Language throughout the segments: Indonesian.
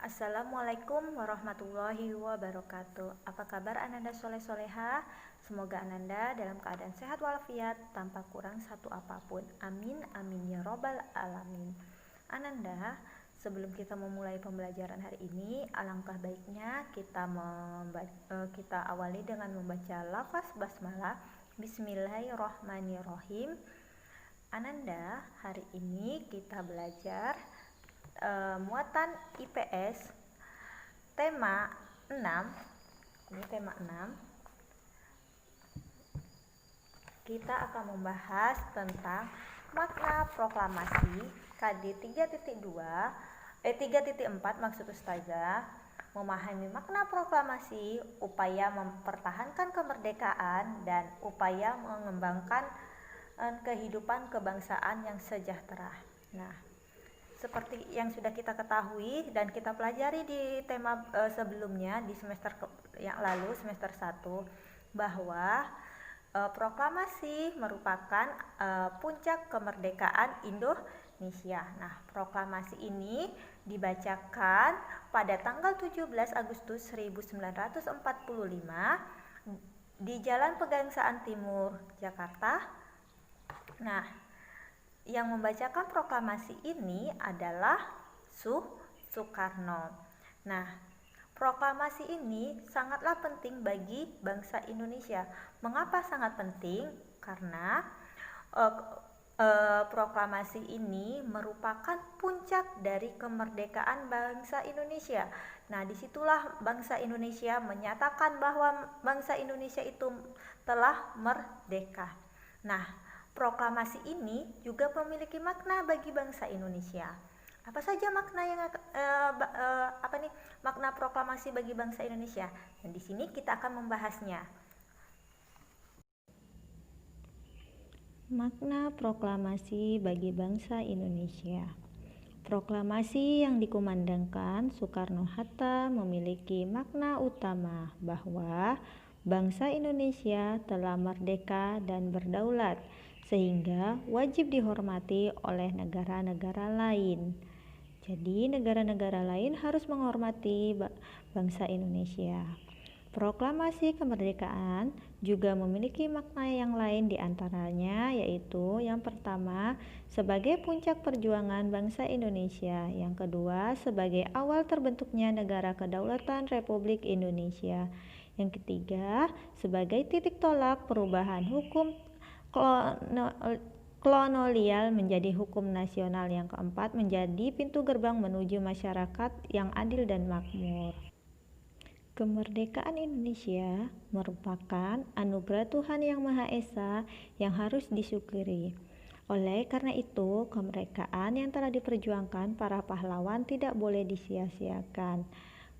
Assalamualaikum warahmatullahi wabarakatuh. Apa kabar Ananda soleh-soleha? Semoga Ananda dalam keadaan sehat walafiat tanpa kurang satu apapun. Amin amin ya robbal alamin. Ananda, sebelum kita memulai pembelajaran hari ini, alangkah baiknya kita awali dengan membaca lafaz basmalah. Bismillahirrohmanirrohim. Ananda, hari ini kita belajar muatan IPS tema 6. Ini tema 6. Kita akan membahas tentang makna proklamasi KD 3.4 maksud Ustazah, memahami makna proklamasi, upaya mempertahankan kemerdekaan dan upaya mengembangkan kehidupan kebangsaan yang sejahtera. Nah, seperti yang sudah kita ketahui dan kita pelajari di tema sebelumnya di semester yang lalu, semester 1, bahwa proklamasi merupakan puncak kemerdekaan Indonesia. Nah, proklamasi ini dibacakan pada tanggal 17 Agustus 1945 di Jalan Pegangsaan Timur, Jakarta. Nah, yang membacakan proklamasi ini adalah Soekarno. Nah, proklamasi ini sangatlah penting bagi bangsa Indonesia. Mengapa sangat penting? Karena proklamasi ini merupakan puncak dari kemerdekaan bangsa Indonesia. Nah, disitulah bangsa Indonesia menyatakan bahwa bangsa Indonesia itu telah merdeka. Nah, proklamasi ini juga memiliki makna bagi bangsa Indonesia. Apa saja makna yang makna proklamasi bagi bangsa Indonesia? Dan di sini kita akan membahasnya. Makna proklamasi bagi bangsa Indonesia. Proklamasi yang dikumandangkan Soekarno-Hatta memiliki makna utama bahwa bangsa Indonesia telah merdeka dan berdaulat, sehingga wajib dihormati oleh negara-negara lain. Jadi negara-negara lain harus menghormati bangsa Indonesia. Proklamasi kemerdekaan juga memiliki makna yang lain diantaranya, yaitu yang pertama sebagai puncak perjuangan bangsa Indonesia, yang kedua sebagai awal terbentuknya negara kedaulatan Republik Indonesia, yang ketiga sebagai titik tolak perubahan hukum kolonial menjadi hukum nasional, yang keempat menjadi pintu gerbang menuju masyarakat yang adil dan makmur. Kemerdekaan Indonesia merupakan anugerah Tuhan Yang Maha Esa yang harus disyukuri. Oleh karena itu, kemerdekaan yang telah diperjuangkan para pahlawan tidak boleh disia-siakan.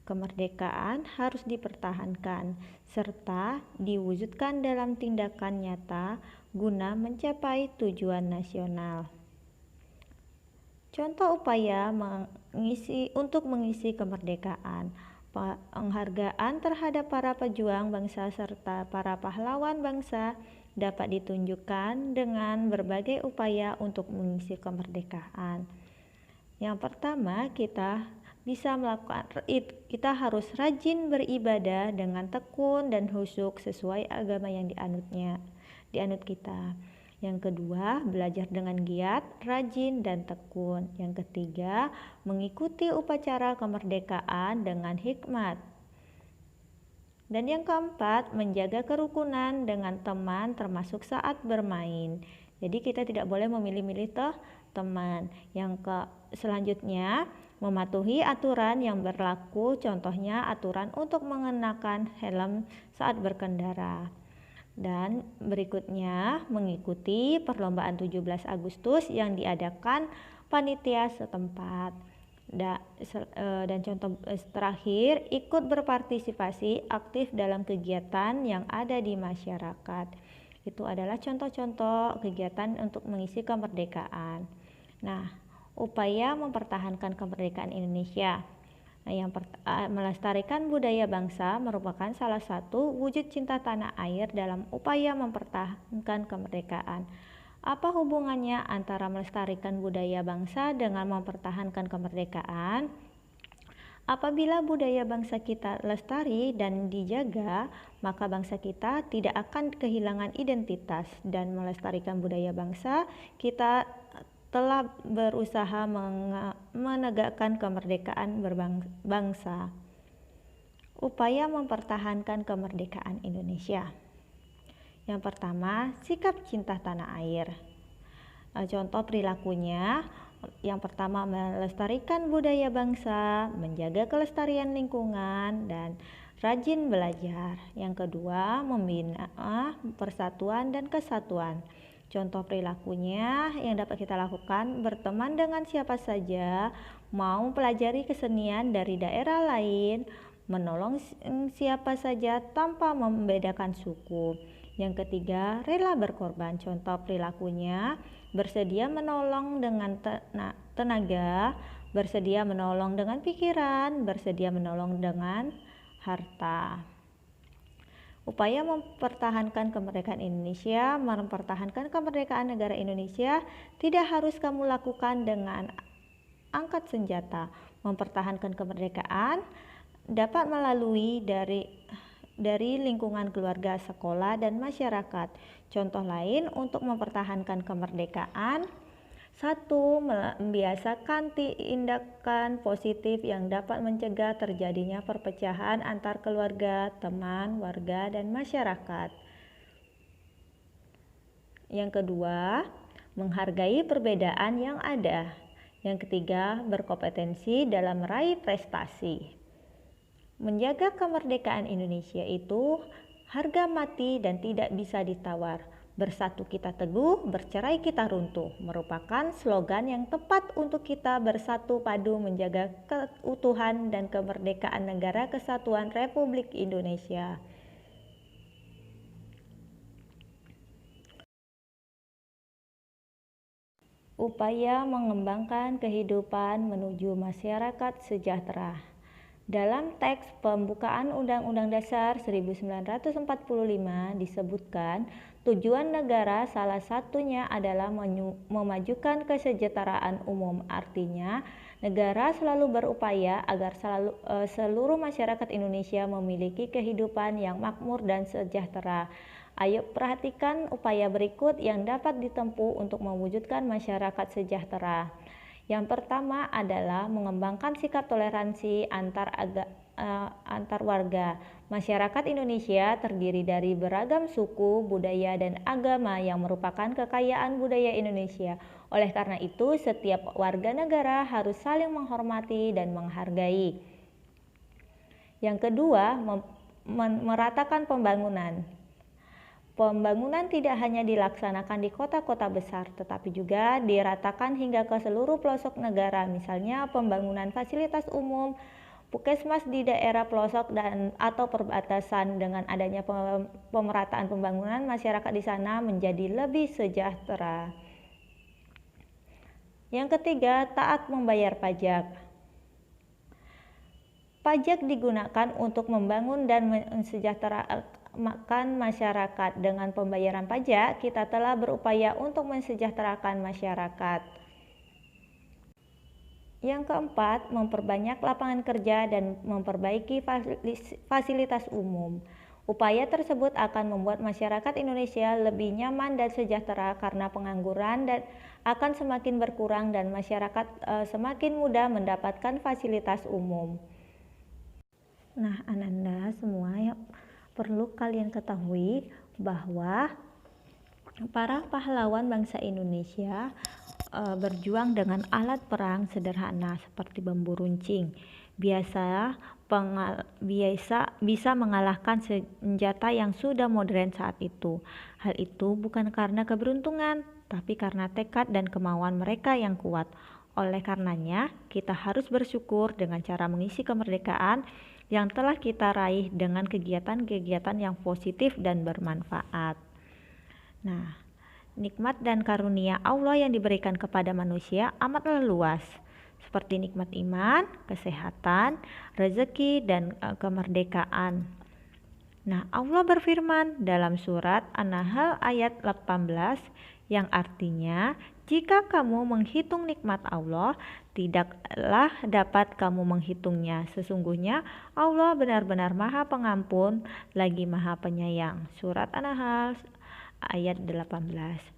Kemerdekaan harus dipertahankan serta diwujudkan dalam tindakan nyata guna mencapai tujuan nasional. Contoh upaya untuk mengisi kemerdekaan: penghargaan terhadap para pejuang bangsa serta para pahlawan bangsa dapat ditunjukkan dengan berbagai upaya untuk mengisi kemerdekaan. Yang pertama, kita harus rajin beribadah dengan tekun dan khusyuk sesuai agama yang dianut kita. Yang kedua, belajar dengan giat, rajin, dan tekun. Yang ketiga, mengikuti upacara kemerdekaan dengan hikmat. Dan yang keempat, menjaga kerukunan dengan teman termasuk saat bermain. Jadi kita tidak boleh memilih-milih teman. Selanjutnya, mematuhi aturan yang berlaku, contohnya aturan untuk mengenakan helm saat berkendara. Dan berikutnya, mengikuti perlombaan 17 Agustus yang diadakan panitia setempat. Dan contoh terakhir, ikut berpartisipasi aktif dalam kegiatan yang ada di masyarakat. Itu adalah contoh-contoh kegiatan untuk mengisi kemerdekaan. Nah, upaya mempertahankan kemerdekaan Indonesia. Melestarikan budaya bangsa merupakan salah satu wujud cinta tanah air dalam upaya mempertahankan kemerdekaan. Apa hubungannya antara melestarikan budaya bangsa dengan mempertahankan kemerdekaan? Apabila budaya bangsa kita lestari dan dijaga, maka bangsa kita tidak akan kehilangan identitas. Dan melestarikan budaya bangsa, kita telah berusaha menegakkan kemerdekaan berbangsa. Upaya mempertahankan kemerdekaan Indonesia. Yang pertama, sikap cinta tanah air. Contoh perilakunya, yang pertama melestarikan budaya bangsa, menjaga kelestarian lingkungan, dan rajin belajar. Yang kedua, membina persatuan dan kesatuan. Contoh perilakunya yang dapat kita lakukan, berteman dengan siapa saja, mau mempelajari kesenian dari daerah lain, menolong siapa saja tanpa membedakan suku. Yang ketiga, rela berkorban. Contoh perilakunya, bersedia menolong dengan tenaga, bersedia menolong dengan pikiran, bersedia menolong dengan harta. Upaya mempertahankan kemerdekaan Indonesia, mempertahankan kemerdekaan negara Indonesia tidak harus kamu lakukan dengan angkat senjata. Mempertahankan kemerdekaan dapat melalui dari lingkungan keluarga, sekolah, dan masyarakat. Contoh lain untuk mempertahankan kemerdekaan: 1. Membiasakan tindakan positif yang dapat mencegah terjadinya perpecahan antar keluarga, teman, warga, dan masyarakat. Yang kedua, menghargai perbedaan yang ada. Yang ketiga, berkompetensi dalam meraih prestasi. Menjaga kemerdekaan Indonesia itu harga mati dan tidak bisa ditawar. Bersatu kita teguh, bercerai kita runtuh, merupakan slogan yang tepat untuk kita bersatu padu menjaga keutuhan dan kemerdekaan Negara Kesatuan Republik Indonesia. Upaya mengembangkan kehidupan menuju masyarakat sejahtera. Dalam teks pembukaan Undang-Undang Dasar 1945 disebutkan tujuan negara salah satunya adalah memajukan kesejahteraan umum. Artinya, negara selalu berupaya agar seluruh masyarakat Indonesia memiliki kehidupan yang makmur dan sejahtera. Ayo perhatikan upaya berikut yang dapat ditempuh untuk mewujudkan masyarakat sejahtera. Yang pertama adalah mengembangkan sikap toleransi antar warga. Masyarakat Indonesia terdiri dari beragam suku, budaya, dan agama yang merupakan kekayaan budaya Indonesia. Oleh karena itu, setiap warga negara harus saling menghormati dan menghargai. Yang kedua, meratakan pembangunan. Pembangunan tidak hanya dilaksanakan di kota-kota besar, tetapi juga diratakan hingga ke seluruh pelosok negara. Misalnya pembangunan fasilitas umum, puskesmas di daerah pelosok atau perbatasan. Dengan adanya pemerataan pembangunan, masyarakat di sana menjadi lebih sejahtera. Yang ketiga, taat membayar pajak. Pajak digunakan untuk membangun dan mensejahterakan masyarakat. Dengan pembayaran pajak, kita telah berupaya untuk mensejahterakan masyarakat. Yang keempat, memperbanyak lapangan kerja dan memperbaiki fasilitas umum. Upaya tersebut akan membuat masyarakat Indonesia lebih nyaman dan sejahtera karena pengangguran akan semakin berkurang dan masyarakat semakin mudah mendapatkan fasilitas umum. Nah, Ananda semua, yang perlu kalian ketahui bahwa para pahlawan bangsa Indonesia berjuang dengan alat perang sederhana seperti bambu runcing. Bisa mengalahkan senjata yang sudah modern saat itu. Hal itu bukan karena keberuntungan, tapi karena tekad dan kemauan mereka yang kuat. Oleh karenanya, kita harus bersyukur dengan cara mengisi kemerdekaan yang telah kita raih dengan kegiatan-kegiatan yang positif dan bermanfaat. Nah, nikmat dan karunia Allah yang diberikan kepada manusia amatlah luas, seperti nikmat iman, kesehatan, rezeki, dan kemerdekaan. Nah, Allah berfirman dalam surat An-Nahl ayat 18 yang artinya, Jika kamu menghitung nikmat Allah, tidaklah dapat kamu menghitungnya. Sesungguhnya Allah benar-benar Maha Pengampun, lagi Maha Penyayang. Surat An-Nahl ayat 18.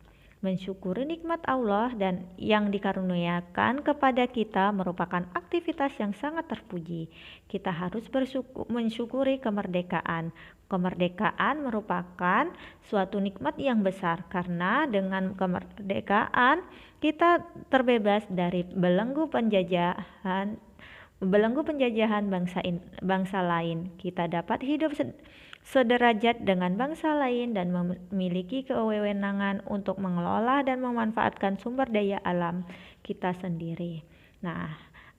Mensyukuri nikmat Allah dan yang dikaruniakan kepada kita merupakan aktivitas yang sangat terpuji. Kita harus mensyukuri kemerdekaan. Kemerdekaan merupakan suatu nikmat yang besar karena dengan kemerdekaan kita terbebas dari belenggu penjajahan bangsa lain. Kita dapat hidup sederajat dengan bangsa lain dan memiliki kewenangan untuk mengelola dan memanfaatkan sumber daya alam kita sendiri. Nah,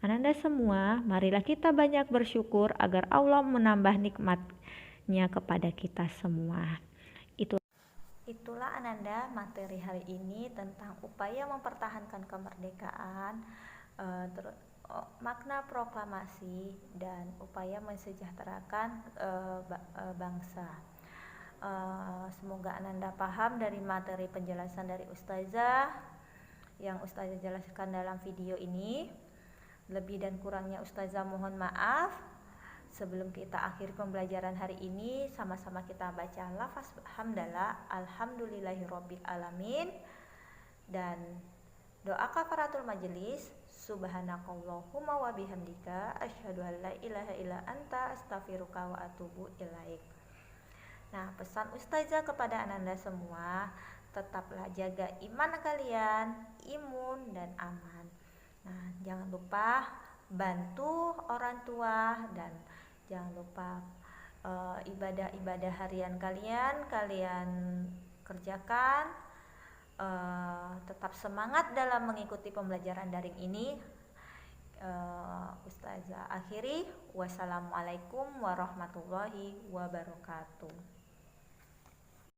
Ananda semua, marilah kita banyak bersyukur agar Allah menambah nikmat-Nya kepada kita semua. Itulah Ananda materi hari ini tentang upaya mempertahankan kemerdekaan, makna proklamasi dan upaya mensejahterakan bangsa. Semoga Ananda paham dari materi penjelasan dari Ustazah yang Ustazah jelaskan dalam video ini. Lebih dan kurangnya Ustazah mohon maaf. Sebelum kita akhiri pembelajaran hari ini, sama-sama kita baca lafaz hamdalah, alhamdulillahirabbil alamin, dan doa kafaratul majelis, subhanakallahumma wa bihamdika asyhadu an la ilaha illa anta astaghfiruka wa atubu ilaik. Nah, pesan Ustazah kepada Ananda semua, tetaplah jaga iman kalian, imun dan aman. Nah, jangan lupa bantu orang tua dan jangan lupa ibadah-ibadah harian kalian kerjakan. Tetap semangat dalam mengikuti pembelajaran daring ini. Ustazah akhiri, wassalamualaikum warahmatullahi wabarakatuh.